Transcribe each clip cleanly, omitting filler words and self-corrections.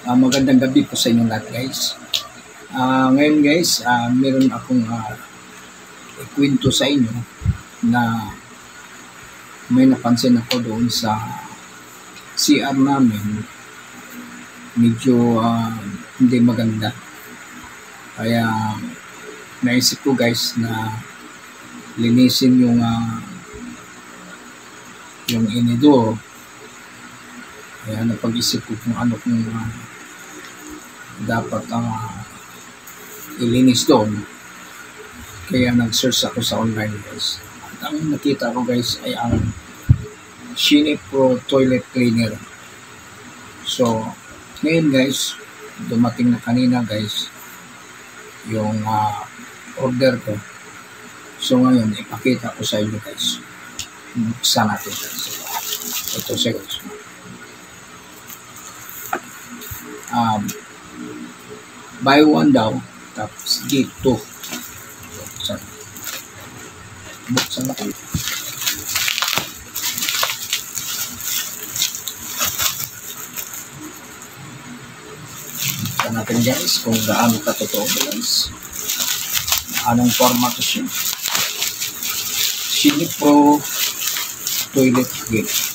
Magandang gabi po sa inyo lahat, guys. Ngayon guys, meron akong ikwento sa inyo na may napansin ako doon sa CR namin. Medyo hindi maganda. Kaya naisip ko guys na linisin yung inidoro. Kaya napag-isip ko kung ano kung dapat ilinis doon. Kaya nag-search ako sa online guys. At ang nakita ko guys ay ang Shine Pro Toilet Cleaner. So, ngayon guys, dumating na kanina guys yung order ko. So ngayon, ipakita ko sa inyo guys. Buksan natin guys. Ito siya guys. Buy one daw, tapos get two. Buksan natin. Buksan natin guys kung gaano katotoo guys. Anong format siya. Shine Pro Toilet Cleaner.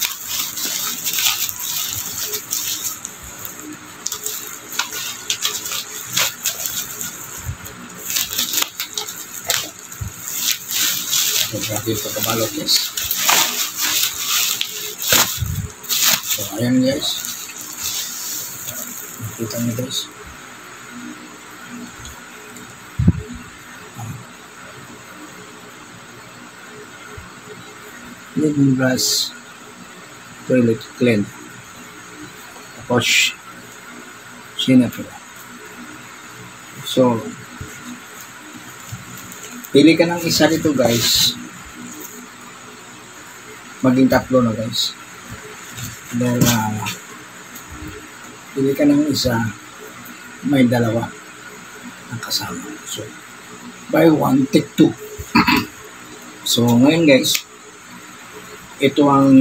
Grabe ito kabalot guys. So ayan guys. Nakita nyo guys. Lemongrass Toilet Cleaner. Tapos Shine Pro. So pili ka ng isa dito guys. Maging tatlo na guys. Dahil pili ka ng isa, may dalawa ang kasama. So buy one, take two. So ngayon guys, ito ang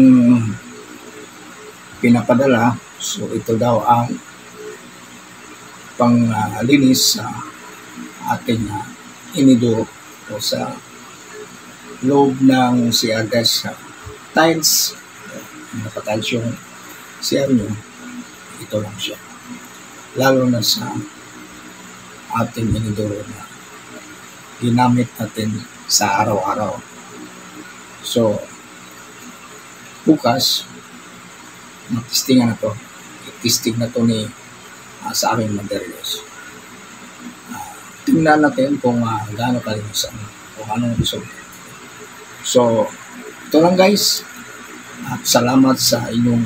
pinapadala. So ito daw ang panglinis sa ating inidoro o sa loob ng CR guys. Tiles, nakatiles yung CR nyo, ito lang siya. Lalo na sa ating inidoro na ginamit natin sa araw-araw. So bukas mag-testingan na to. I-testing na to sa aming materials. Tingnan natin kung gaano kalinisan, kung anong result. So ito lang guys. At salamat sa inyong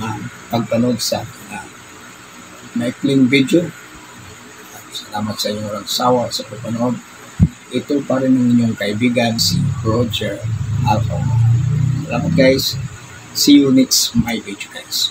pagpanood sa maikling video. At salamat sa inyong nagsawa sa pagpanood. Ito pa rin ang inyong kaibigan, si Roger Alcao. Salamat guys. See you next my video guys.